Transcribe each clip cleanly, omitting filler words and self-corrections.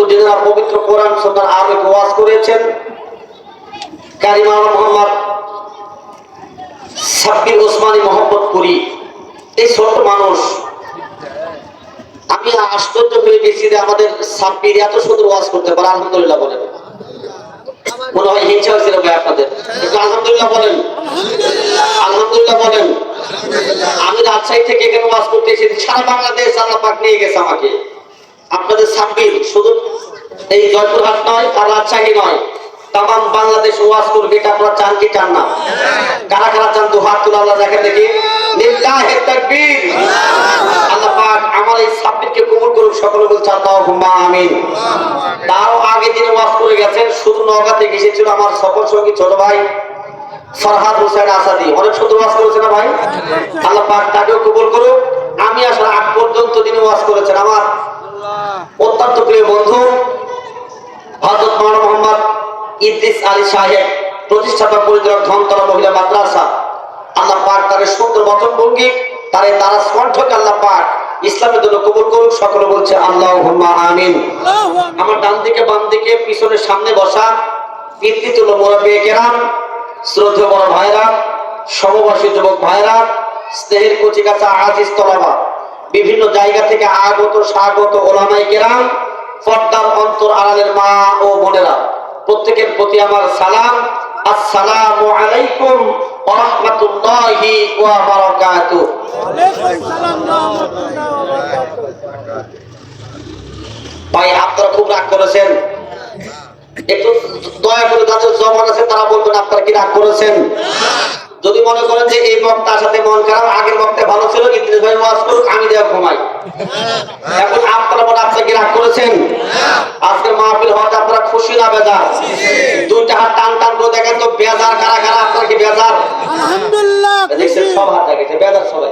যিনারা পবিত্র কোরআন সুন্নাহর আলোকে ওয়াজ করেছেন, কারি মাওলানা মোহাম্মদ সাব্বির ওসমানী মোহাম্মদপুরী। এই ছোট মানুষ, আমি আশ্চর্য হয়ে গেছি যে আমাদের সাব্বির এত সুন্দর ওয়াজ করতে পারে। আলহামদুলিল্লাহ বলেন। মনে হয় হিংসা হয়েছিল ভাই আপনাদের, একটু আলহামদুলিল্লাহ বলেন। আলহামদুলিল্লাহ বলেন। আমি রাজশাহী থেকে এখানে ওয়াজ করতে এসেছি, সারা বাংলাদেশ আল্লাহ পাক নিয়ে গেছে আমাকে। আপনাদের সাব্বির শুধু এই জয়পুরহাট নয় আর রাজশাহী নয়, তাম বাংলাদেশ ওয়াজ করবে, এটা আপনারা চান কি চান না? কারা কারা চান? দু হাত তুলে আল্লাহ দেখেন দেখি। লিল্লাহি তাকবীর। আল্লাহ পাক আমার এই সাব্বিরকে কবুল করুন, সকলে বলছে আল্লাহুম্মা আমিন। তাও আগে যিনি ওয়াজ করে গেছেন, শুধু নওগাঁ থেকে এসেছিল আমার সফর সঙ্গী ছোট ভাই ফরহাদ হোসেন আসাদি, অনেক সুন্দর ওয়াজ করেছেন না ভাই? আল্লাহ পাক তাকেও কবুল করুন। আমি আসলে আগ পর্যন্ত যিনি ওয়াজ করেছেন আমার অত্যন্ত প্রিয় বন্ধু হযরত মাওলানা মোহাম্মদ ইদ্রিস আলী সাহেব, প্রতিষ্ঠাতা পরিচালক ধনতলা মহিলা মাদ্রাসা। আল্লাহ পাক তার সুন্দর বচন ভঙ্গি, তার দ্বারা কণ্ঠকে আল্লাহ পাক ইসলামের জন্য কবুল করুন, সকলে বলছে আল্লাহুম্মা আমিন। আমার ডান দিকে বাম দিকে পিছনে সামনে বসা পিতৃতুল্য মুরব্বিয়ে কেরাম, শ্রদ্ধেয় বড় ভাইরা, সমবয়সী যুবক ভাইরা, স্নেহের কচিকাঁচা আজিজ তলাবা, বিভিন্ন জায়গা থেকে আগত স্বাগত ওলামায়ে কেরাম, পর্দার অন্তর আড়ালের মা ও বোনেরা, প্রত্যেকের প্রতি আমার সালাম। আসসালামু আলাইকুম ওয়া রাহমাতুল্লাহি ওয়া বারাকাতুহু। ভাই আপনারা খুব রাগ করেছেন, একটু দয়া করে যাদের জবান আছে তারা বলবেন আপনারা কি রাগ করেছেন? যদি মনে করেন যে এই বক্তার সাথে মন খারাপ, আগের বক্তা ভালো ছিল, ইদ্রিস ভাই ওয়াজ করুক, আমি দেয়া ঘুমাই, এখন আপনারা বলেন আপনারা কি রাগ করেছেন? আজকে মাহফিল হওয়াতে আপনারা খুশি না বেজার? দুইটা হাত টান টান করে দেখেন তো বেজার কারা কারা? আপনারা কি বেজার? আলহামদুলিল্লাহ দেখছেন সব হাত দেখেছে বেজার সবাই।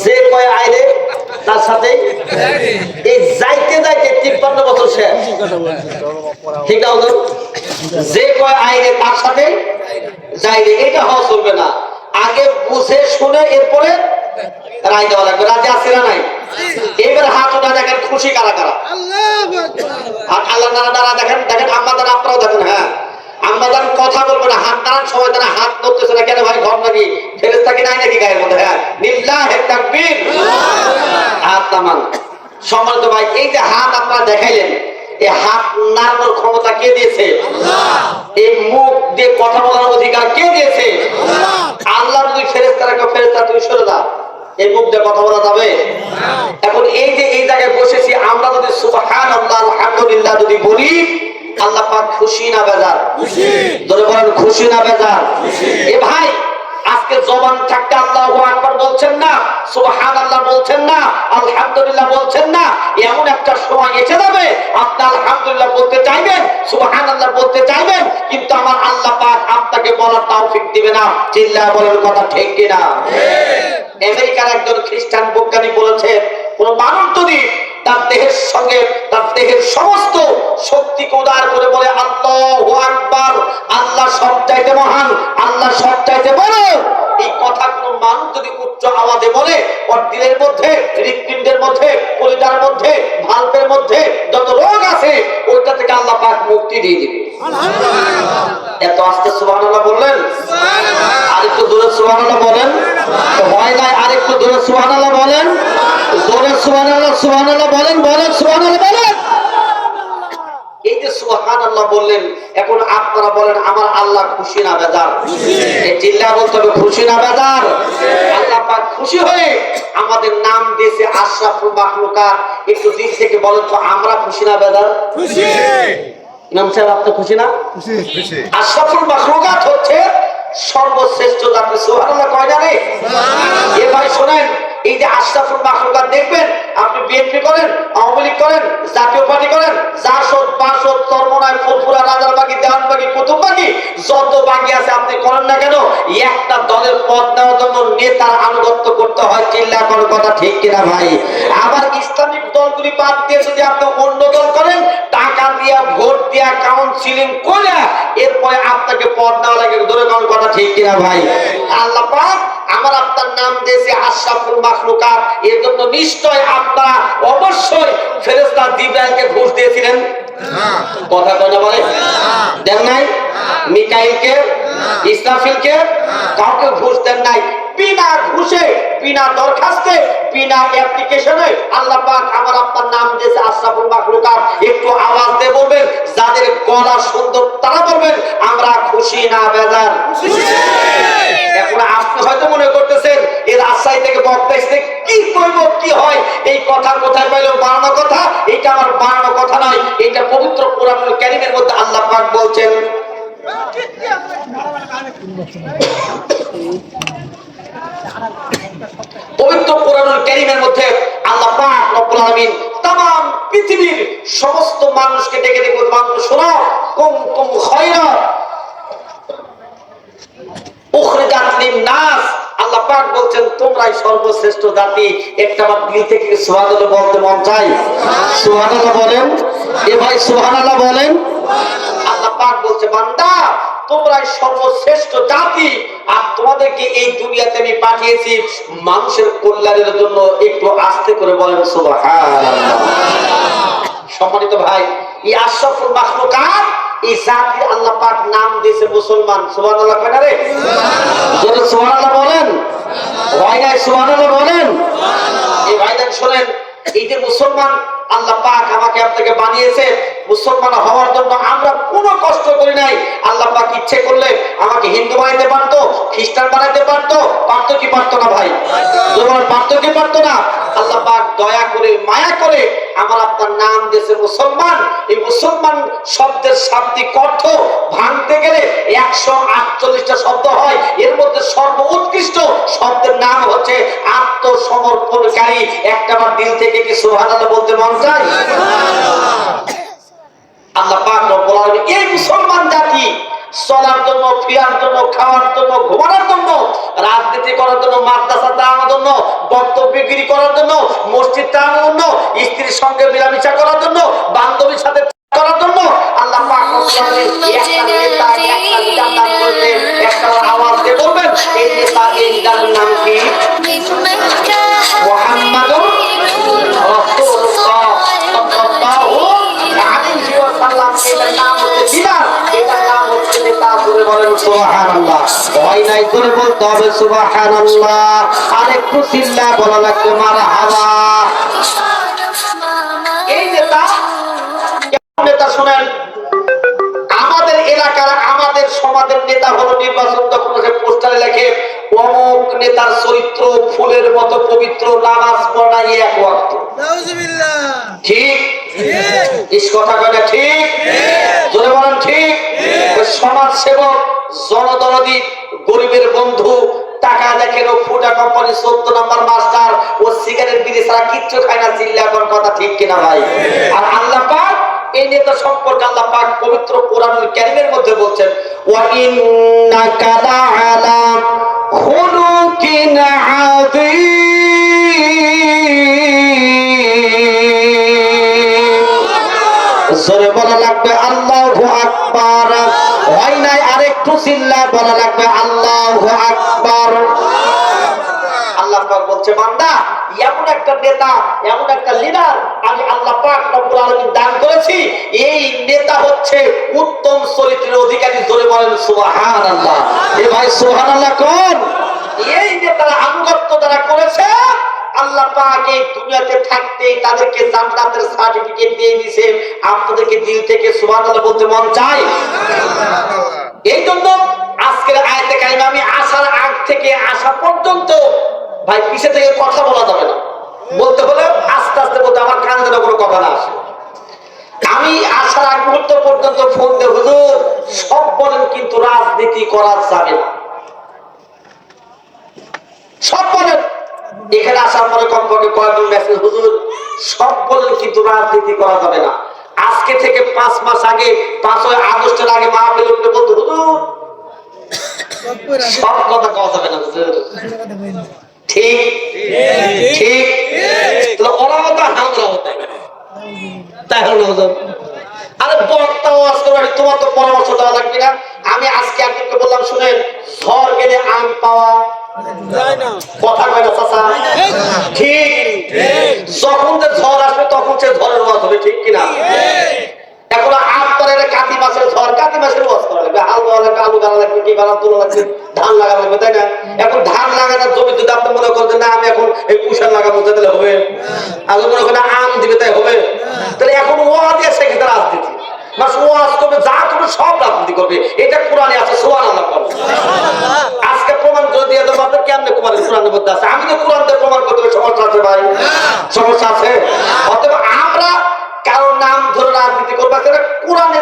যে কয় আইলে তার সাথে এই যাইতে যাইতে 53 বছর শেষ, ঠিক না? যে কয় আইলে তার সাথে যাইলে, এটা হওয়া চলবে না। আগে বুঝে শুনে এরপরে রায় দেওয়া লাগবে। রাজি আছে না নাই? এবার হাত ওটা দেখেন খুশি কারা কারা? আর আল্লাহ দ্বারা দেখেন দেখেন, আম্মাদান আপনারাও দেখেন। হ্যাঁ, আম্মাদান কথা বলবে না, হাত দাঁড়ান সবাই, তারা হাত ধরতেছে না কেন ভাই? ঘর নাকি ফেরেশতা কি নাই নাকি গায়ের মধ্যে? হ্যাঁ, লিল্লাহি তাকবীর। হাত নামান। সম্মানিত ভাই, এই যে হাত আপনারা দেখাইলেন, এই হাত নাড়ানোর ক্ষমতা কে দিয়েছে? এই মুখ দিয়ে কথা বলার অধিকার কে দিয়েছে? আল্লাহ। যদি ফেরেশতারা কেউ ফেরেশতা তুমি সরে দাও, এই মুখ দিয়ে কথা বলা যাবে? এখন এই যে এই জায়গায় বসেছি আমরা, যদি সুবহানাল্লাহ আলহামদুলিল্লাহ যদি বলি, আল্লাহ পাক খুশি না বেজার? খুশি। ধরে বলেন খুশি না বেজার? এ ভাই, আজকে জবান থাকতে আল্লাহু আকবার বলছেন না, সুবহানাল্লাহ বলছেন না, আলহামদুলিল্লাহ বলছেন না, এমন একটা সময় এসে যাবে আপনি আলহামদুলিল্লাহ বলতে চাইবেন, সুবহানাল্লাহ বলতে চাইবেন, কিন্তু আমার আল্লাহ পাক আপনাকে বলার তৌফিক দিবে না। চিল্লায় বলেন কথা ঠিক কিনা? আমেরিকার একজন খ্রিস্টান বৈজ্ঞানিক বলেছে, কোন মানুষ যদি তার দেহের সঙ্গে তার দেহের সমস্ত শক্তিকে উদার করে বলে আল্লাহু আকবার, আল্লাহ সবচাইতে মহান, আল্লাহ সবচাইতে বড়, এই কথা কোন মানুষ যদি উচ্চ আওয়াজে বলে, ওর দিলের মধ্যে, হৃৎপিণ্ডের মধ্যে, কলিজার মধ্যে, ভালভের মধ্যে যত রোগ আছে ওইটা থেকে আল্লাহ পাক মুক্তি দিয়ে দিবে। এত আস্তে সুবহানাল্লাহ বললেন? আরেকটু জোরে সুবহানাল্লাহ বলেন। ভয় নাই, আরেকটু জোরে সুবহানাল্লাহ বলেন। জোরে সুবহানাল্লাহ, সুবহানাল্লাহ বলেন, বলেন সুবহানাল্লাহ বলেন। এই যে সুবহানাল্লাহ বললেন, এখন আপনারা বলেন আমার আল্লাহ খুশি না বেজার? এই চিল্লা বলতে হবে খুশি না বেজার? আল্লাহ পাক খুশি হয়ে আমাদের নাম দিয়েছে আশরাফুল মাখলুকাত। একটু দিল থেকে বলেন তো আমরা খুশি না বেজার? খুশি। ইমাম সাহেব আপনি খুশি না? খুশি। আশরাফুল মাখলুকাত হচ্ছে সর্বশ্রেষ্ঠ জাতি। সুবহানাল্লাহ কয় জানে? সুবহানাল্লাহ। এ ভাই শুনেন, এই যে আশরাফুল মাখলুকাত দেখবেন, আপনি বিএনপি করেন, আওয়ামী লীগ করেন, জাতীয় পার্টি করেন, জাসদ বাসদ চরমনায় ফুরফুরা রাজারবাগী দেওয়ানবাগী কুতুববাগী যত বাগি আছে আপনি করেন না কেন, একটা দলের পদ নেওয়ার জন্য নেতার আনুগত্য করতে হয়। চিল্লা করার কথা ঠিক কিনা ভাই? আবার ইসলামিক দলগুলি বাদ দিয়ে যদি আপনি অন্য দল করেন, টাকা দিয়া ভোট দিয়া কাউন্সিলিং করে এরপরে আপনাকে পদ নেওয়া লাগে। ধরে কোন কথা ঠিক কিনা ভাই? আল্লাহ পাক আমার আপনার নাম দিয়েছে আশরাফুল মাখলুকাত, এর জন্য নিশ্চয় আপনারা অবশ্যই ফেরেশতা জিবরাইলকে ঘুষ দিয়েছিলেন। কথা কথা বলে দেন নাই? মিকাইলকে, ইসরাফিলকে কাউকে ঘুষ দেন নাই। বিনা ঘুষে, বিনা দরখাস্তে, বিনা অ্যাপ্লিকেশনে আল্লাহ পাক আমার আপনার নাম দিয়েছে আশরাফুল মাখলুকাত। একটু আওয়াজ দিয়ে বলবেন, যাদের গলা সুন্দর তারা বলবেন আমরা খুশি না বেজার? এখন আপনি হয়তো মনে করতেছেন এই রাজশাহী থেকে বক্তা এসে কি কইব কি হয়, এই কথা কোথায় পাইলো? বানানো কথা। এটা আমার বানানো কথা নয়, এটা পবিত্র কোরআনুল কারীমের মধ্যে আল্লাহ পাক বলছেন। পবিত্র কোরআনুল কারীমের মধ্যে আল্লাহ পাক রব্বুল আলামিন तमाम পৃথিবীর সমস্ত মানুষকে ডেকে ডেকে বলছেন, শোনো, কুনতুম খায়রা উখরিজাত লিন-নাস। আল্লাহ পাক বলছেন তোমরাই সর্বশ্রেষ্ঠ জাতি। একটা বার দিল থেকে সুবহানাল্লাহ বলতে মন চাই? সুবহানাল্লাহ বলেন এ ভাই, সুবহানাল্লাহ বলেন। আল্লাহ পাক বলছে বান্দা তোমরাই সর্বশ্রেষ্ঠ জাতি, আর তোমাদেরকে এই দুনিয়াতে আমি পাঠিয়েছি মানুষের কল্যাণের জন্য। একটু আস্তে করে বলেন সুবহানাল্লাহ। সম্মানিত ভাই, এই আশরাফুল মাখলুকাত, এই জাতির আল্লাহ পাক নাম দিয়েছে মুসলমান। সুবহানাল্লাহ কয় না রে? জোরে সুবহানাল্লাহ বলেন। ভাই নাই সুবহানাল্লাহ বলেন। এই ভাইজান শুনেন, এই যে মুসলমান আল্লাহ পাক আমাকে আপনাকে বানিয়েছে মুসলমান হওয়ার জন্য, আমরা কোনো কষ্ট করি নাই। আল্লাহ পাক ইচ্ছে করলে আমাকে হিন্দু বানাইতে পারতো, খ্রিস্টান বানাইতে পারতো, পারতো কি পারতো না ভাই? পারতো কি পারতো না? আল্লাহ পাক দয়া করে মায়া করে আমার আপনার নাম দিয়েছে মুসলমান। এই মুসলমান শব্দের শাব্দিক অর্থ ভাঙতে গেলে 148টা শব্দ হয়। এর মধ্যে সর্বোৎকৃষ্ট শব্দের নাম হচ্ছে আত্মসমর্পণকারী। একটাবার দিল থেকে কি সুবহানাল্লাহ বলতে মন চায়? আল্লাহ পাক রব্বুল আলামিন এই মুসলমান জাতি চলার জন্য, ফিরার জন্য, খাওয়ার জন্য, ঘুমানোর জন্য, রাজনীতি করার জন্য, মাদ্রাসা চালানোর জন্য, বক্তব্যগিরি করার জন্য, মসজিদ চালানোর জন্য, স্ত্রীর সঙ্গে মিলামিশা করার জন্য, বান্ধবীর সাথে করার জন্য আল্লাহ পাক রব্বুল আলামিন একটা নেতা, একটা লিডার নাম করেছে। একটা আওয়াজ দিয়ে বলবেন এই নেতা, এই লিডারের নাম কি? মুহাম্মাদুর রাসূলুল্লাহ সাল্লাল্লাহু আলাইহি ওয়াসাল্লাম। এটার নাম হচ্ছে লিডার, এটার নাম হচ্ছে নেতা। জোরে বলেন সুবহানাল্লাহ। ভয় নাই, জোরে বলতে হবে সুবহানাল্লাহ। আরেকটু চিল্লা বলা লাগবে মারহাবা। এই নেতা নেতা শুনেন, আমাদের এলাকার, আমাদের সমাজের নেতা হলো নির্বাচন যখন পোস্টারে লেখে অমুক নেতার চরিত্র ফুলের মতো পবিত্র, নামাজ পড়াই এক ওয়াক্ত। ঠিক ইস কথা কয় না? ঠিক জোরে বলেন ঠিক। সমাজ সেবক, জনদরদি, গরিবের বন্ধু, টাকা দেখেন ও ফুটা কোম্পানি 14 নম্বর মাস্টার, ও সিগারেট বিড়ি ছাড়া কিচ্ছু খায় না। চিল্লাবার কথা ঠিক কিনা ভাই? আর আল্লাহ পাক এই নেতা সম্পর্কে আল্লাহ পাক পবিত্র কোরআনুল কারীমের মধ্যে বলছেন ওয়া ইন্নাকা লাআলা খুলুকিন আযীম। জোরে বলা লাগবে আল্লাহু আকবার। হয় নাই, আরেকটু চিল্লায় বলা লাগবে আল্লাহু আকবার। আল্লাহ পাক বলছে বান্দা এমন একটা নেতা, এমন একটা লিডার আমি আল্লাহ পাক রব্বুল আলামিন দান করেছি। এই নেতা হচ্ছে উত্তম চরিত্রের অধিকারী। জোরে বলেন সুবহানাল্লাহ। এ ভাই সুবহানাল্লাহ কোন? এই নেতারা আনুগত্য যারা করেছে আল্লাহ পাক এই দুনিয়াতে থাকতে তাদেরকে জান্নাতের সার্টিফিকেট দিয়ে দিয়েছে। আপনাদেরকে দিল থেকে সুবহানাল্লাহ বলতে মন চায়? এই জন্য আজকের আয়াতে কারিমা আমি আসার আগ থেকে আসা পর্যন্ত ভাই পিছে থেকে কথা বলা যাবে না। বলতে হলে আস্তে আস্তে বলতে, আমার কানে যেন কোনো কথা না আসে। আমি আসার আগ মুহূর্ত পর্যন্ত ফোন দিয়ে হুজুর সব বলেন কিন্তু রাজনীতি করা যাবে না, সব বলেন। এখানে আসার পরে কমপক্ষে কয়েকজন মেসেজ, হুজুর সব বলেন কিন্তু রাজনীতি করা যাবে না। আজকে থেকে 5 মাস আগে, 5ই আগস্টের আগে মাহফিল উঠলে বলতো হুজুর সব কথা কওয়া যাবে না হুজুর। ঠিক ঠিক, ওরা হতো আমরা হতাম তাই হলো হুজুর। আরে বক্তাও আজকে তোমার তো পরামর্শ দেওয়া লাগবে না। আমি আজকে আপনাকে বললাম শুনেন, ঝড় গেলে আম পাওয়া, কথা কয় না চাচা? ঠিক। যখন যে ঝড় আসবে তখন সে ঝড়ের ওয়াজ হবে, ঠিক কিনা? এখন আপনার কাতি মাসের ঝড়, কাতি মাসের ওয়াজ করা লাগবে, হাল দেওয়া লাগবে, আলু গালা লাগবে, কি গালা তোলা লাগবে, ধান লাগা লাগবে, তাই না? এখন ধান লাগানোর জমি যদি আপনি মনে করেন না আমি এখন এই কুষাণ লাগাবো, তাহলে হবে? আগে মনে করেন আম দিবে, তাই হবে? তাহলে এখন ওয়াজ এসে গেছে রাজনীতি, বাস ওয়াজ করবে, যা করবে সব রাজনীতি করবে। এটা কোরআনে আছে, সুবহানাল্লাহ করবে। আজকে প্রমাণ করে দিয়ে দেবো আপনি কেমনে কোরআনের মধ্যে আছে। আমি তো কোরআন দিয়ে প্রমাণ করতে সমস্যা আছে ভাই, সমস্যা আছে। অতএব আমরা কারো নাম ধরে রাজনীতি করবো, কোরআনে